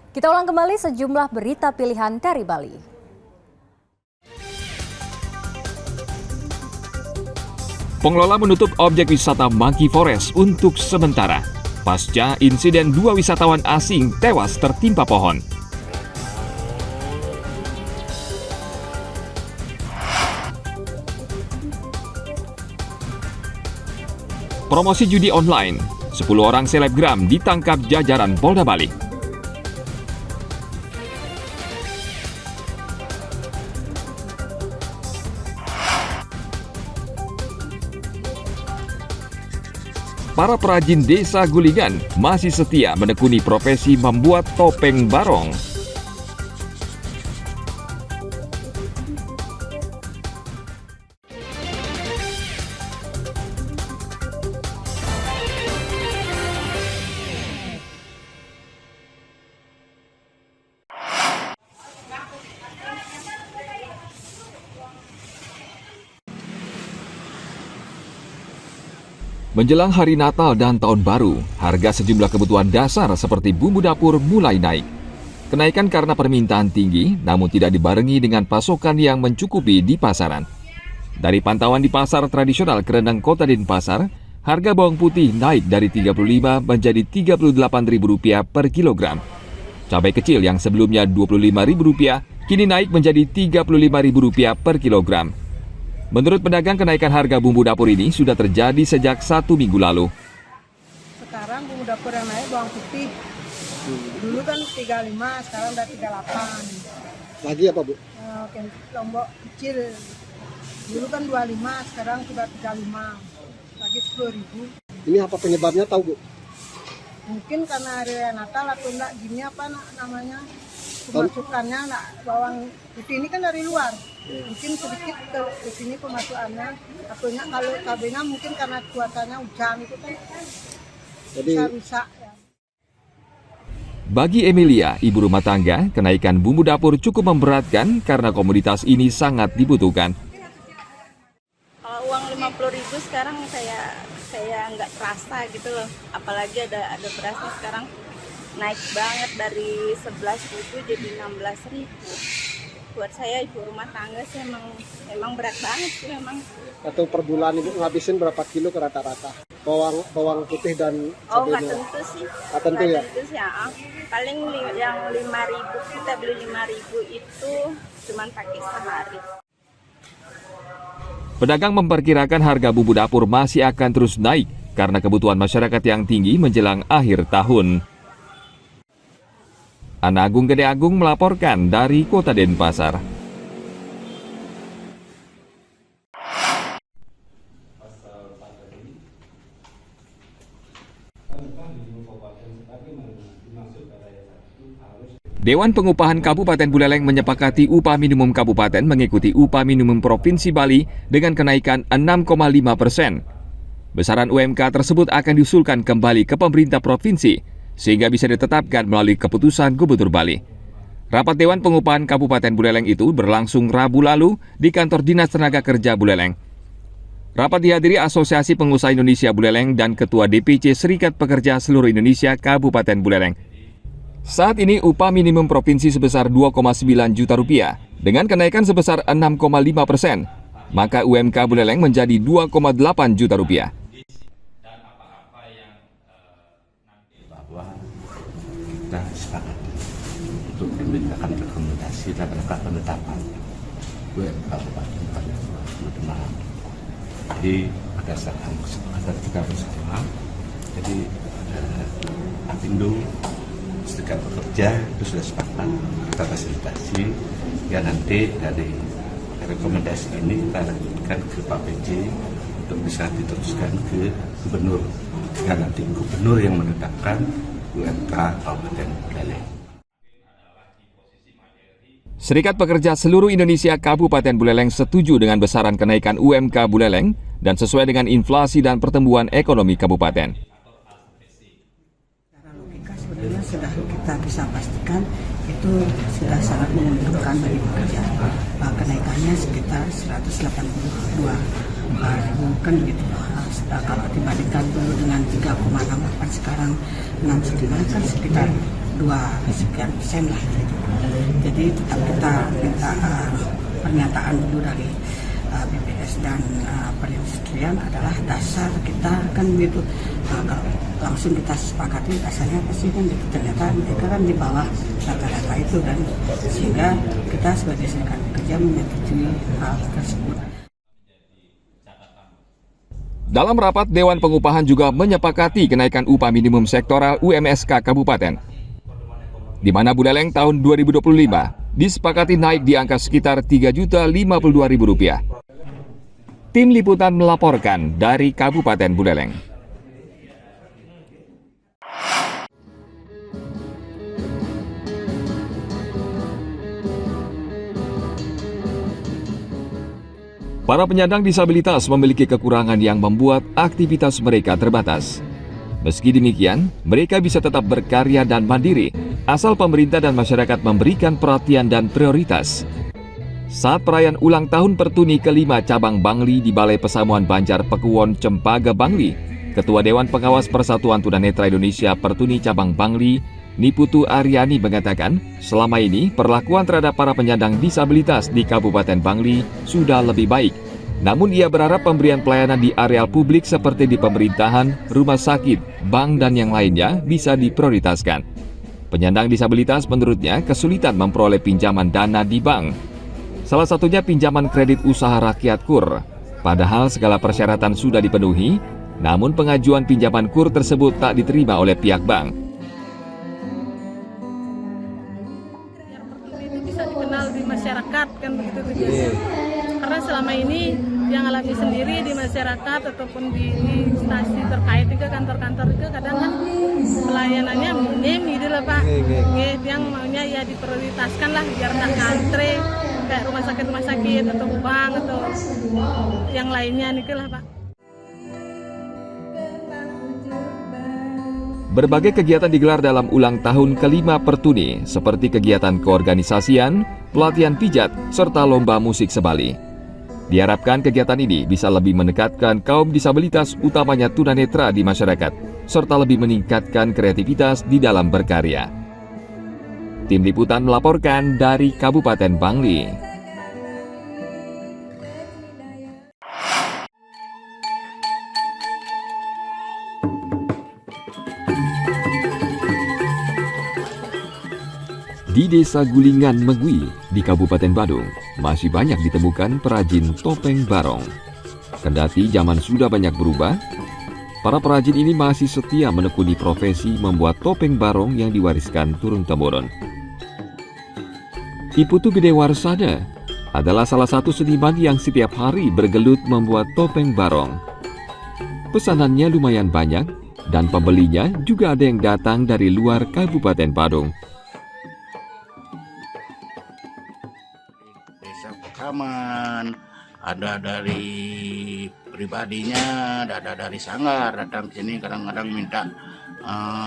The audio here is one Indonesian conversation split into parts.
Kita ulang kembali sejumlah berita pilihan dari Bali. Pengelola menutup objek wisata Monkey Forest untuk sementara pasca insiden 2 wisatawan asing tewas tertimpa pohon. Promosi judi online, 10 orang selebgram ditangkap jajaran Polda Bali. Para perajin desa Gulingan masih setia menekuni profesi membuat topeng barong. Menjelang hari Natal dan Tahun Baru, harga sejumlah kebutuhan dasar seperti bumbu dapur mulai naik. Kenaikan karena permintaan tinggi, namun tidak dibarengi dengan pasokan yang mencukupi di pasaran. Dari pantauan di pasar tradisional Kereneng Kota Denpasar, harga bawang putih naik dari Rp35 menjadi Rp38.000 per kilogram. Cabai kecil yang sebelumnya Rp25.000 kini naik menjadi Rp35.000 per kilogram. Menurut pedagang, kenaikan harga bumbu dapur ini sudah terjadi sejak 1 minggu lalu. Sekarang bumbu dapur yang naik bawang putih. Dulu kan 35, sekarang udah 38. Lagi apa, Bu? Lombok kecil. Dulu kan 25, sekarang sudah 35. Lagi 10.000. Ini apa penyebabnya, tahu, Bu? Mungkin karena hari Natal atau enggak gini apa namanya? Pemasukannya bawang putih ini kan dari luar. Mungkin sedikit ke sini pemasukannya. Atau enggak kalau cabenya mungkin karena cuacanya hujan itu kan bisa rusak ya. Bagi Emilia, ibu rumah tangga, kenaikan bumbu dapur cukup memberatkan karena komoditas ini sangat dibutuhkan. Kalau uang 50.000 sekarang saya nggak terasa gitu loh. Apalagi ada berasnya sekarang naik banget dari 11.000 jadi 16.000. Buat saya ibu rumah tangga sih emang berat banget sih memang. Atau per bulan Ibu ngabisin berapa kilo ke rata-rata? Bawang putih dan Oh, cabai nggak merah. tentu sih. Nggak tentu ya? Tentu sih, paling yang 5.000 kita beli 5.000 itu cuman pakai sehari. Pedagang memperkirakan harga bumbu dapur masih akan terus naik karena kebutuhan masyarakat yang tinggi menjelang akhir tahun. Ana Agung Gede Agung melaporkan dari Kota Denpasar. Dewan Pengupahan Kabupaten Buleleng menyepakati upah minimum kabupaten mengikuti upah minimum Provinsi Bali dengan kenaikan 6,5%. Besaran UMK tersebut akan diusulkan kembali ke pemerintah provinsi sehingga bisa ditetapkan melalui keputusan Gubernur Bali. Rapat Dewan Pengupahan Kabupaten Buleleng itu berlangsung Rabu lalu di kantor Dinas Tenaga Kerja Buleleng. Rapat dihadiri Asosiasi Pengusaha Indonesia Buleleng dan Ketua DPC Serikat Pekerja Seluruh Indonesia Kabupaten Buleleng. Saat ini upah minimum provinsi sebesar Rp2,9 juta dengan kenaikan sebesar 6,5%, maka UMK Buleleng menjadi Rp2,8 juta. Kita sepakat untuk memindahkan rekomendasi dan melakukan penetapan UMK Kabupaten pada 20 malam. Jadi berdasarkan kesepakatan kita bersama, jadi Apindo Serikat Pekerja itu sudah sepakat kita fasilitasi ya nanti dari rekomendasi ini kita lanjutkan ke Pak PJ untuk bisa diteruskan ke Gubernur dan nanti Gubernur yang menetapkan UMK Kabupaten Buleleng. Serikat Pekerja Seluruh Indonesia Kabupaten Buleleng setuju dengan besaran kenaikan UMK Buleleng dan sesuai dengan inflasi dan pertumbuhan ekonomi kabupaten. Secara logika sebenarnya sudah kita bisa pastikan itu sudah sangat menguntungkan bagi pekerja. Kenaikannya sekitar 182 ribu kan gitu. Kalau dibandingkan dulu dengan 3,68 sekarang 6,9 kan sekitar sekian % lah. Jadi tetap kita minta pernyataan dulu dari BPS dan perindustrian adalah dasar kita kan gitu. Langsung kita sepakati dasarnya pasti kan gitu. Ternyata mereka kan di bawah data-data itu dan sehingga kita sebagai serikat pekerja menyetujui hal tersebut. Dalam rapat, Dewan Pengupahan juga menyepakati kenaikan upah minimum sektoral UMSK Kabupaten, di mana Buleleng tahun 2025 disepakati naik di angka sekitar Rp3.052.000. Tim Liputan melaporkan dari Kabupaten Buleleng. Para penyandang disabilitas memiliki kekurangan yang membuat aktivitas mereka terbatas. Meski demikian, mereka bisa tetap berkarya dan mandiri, asal pemerintah dan masyarakat memberikan perhatian dan prioritas. Saat perayaan ulang tahun Pertuni ke-5 Cabang Bangli di Balai Pesamuan Banjar Pekuwon Cempaka Bangli, Ketua Dewan Pengawas Persatuan Tunanetra Indonesia Pertuni Cabang Bangli, Niputu Aryani mengatakan, selama ini perlakuan terhadap para penyandang disabilitas di Kabupaten Bangli sudah lebih baik. Namun ia berharap pemberian pelayanan di areal publik seperti di pemerintahan, rumah sakit, bank dan yang lainnya bisa diprioritaskan. Penyandang disabilitas menurutnya kesulitan memperoleh pinjaman dana di bank. Salah satunya pinjaman kredit usaha rakyat KUR. Padahal segala persyaratan sudah dipenuhi, namun pengajuan pinjaman KUR tersebut tak diterima oleh pihak bank. Dikenal di masyarakat kan begitu tujuannya. Karena selama ini yang alami sendiri di masyarakat ataupun di instansi terkait juga kantor-kantor juga kadang kan pelayanannya minim gitu lah Pak. Yang maunya ya diprioritaskan lah biar tak ngantre kayak rumah sakit atau bank atau yang lainnya nih lah Pak. Berbagai kegiatan digelar dalam ulang tahun ke-5 Pertuni, seperti kegiatan keorganisasian, pelatihan pijat, serta lomba musik sebali. Diharapkan kegiatan ini bisa lebih mendekatkan kaum disabilitas, utamanya tunanetra di masyarakat, serta lebih meningkatkan kreativitas di dalam berkarya. Tim Liputan melaporkan dari Kabupaten Bangli. Di Desa Gulingan Megui di Kabupaten Badung, masih banyak ditemukan perajin topeng barong. Kendati zaman sudah banyak berubah, para perajin ini masih setia menekuni profesi membuat topeng barong yang diwariskan turun-temurun. Iputu Gede Warsada adalah salah satu seniman yang setiap hari bergelut membuat topeng barong. Pesanannya lumayan banyak dan pembelinya juga ada yang datang dari luar Kabupaten Badung. Aman, ada dari pribadinya, ada dari Sanggar datang ke sini kadang-kadang minta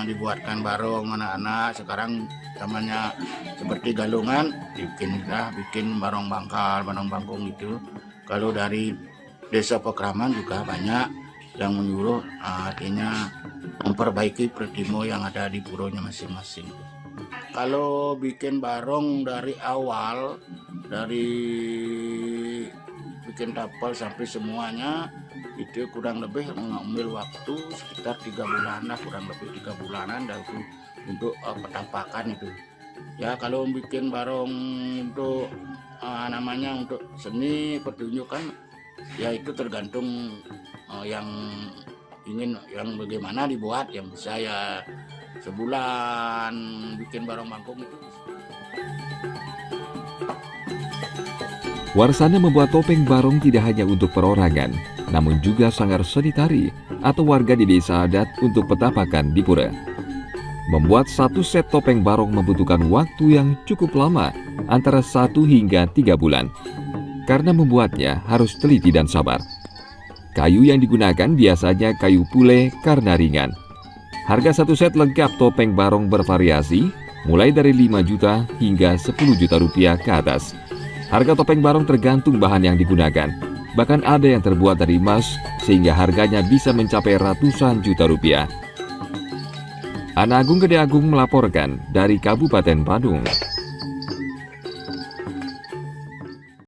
dibuatkan barong anak-anak. Sekarang namanya seperti galungan, bikin barong bangkal, barong bangkung itu. Kalau dari Desa Pekraman juga banyak yang menyuruh, artinya memperbaiki pertimo yang ada di puronya masing-masing. Kalau bikin barong dari awal, dari bikin tapal sampai semuanya itu kurang lebih mengambil waktu sekitar 3 bulan lah, kurang lebih 3 bulanan untuk petapakan itu. Ya kalau bikin barong untuk untuk seni pertunjukan ya itu tergantung yang ingin yang bagaimana dibuat, yang bisa ya sebulan bikin barong bangkung itu. Warsana membuat topeng barong tidak hanya untuk perorangan, namun juga sanggar seni tari atau warga di desa adat untuk petapakan di pura. Membuat satu set topeng barong membutuhkan waktu yang cukup lama, antara 1 hingga 3 bulan. Karena membuatnya harus teliti dan sabar. Kayu yang digunakan biasanya kayu pule karena ringan. Harga satu set lengkap topeng barong bervariasi, mulai dari 5 juta hingga 10 juta rupiah ke atas. Harga topeng barong tergantung bahan yang digunakan. Bahkan ada yang terbuat dari emas, sehingga harganya bisa mencapai ratusan juta rupiah. Ana Agung Gede Agung melaporkan dari Kabupaten Badung.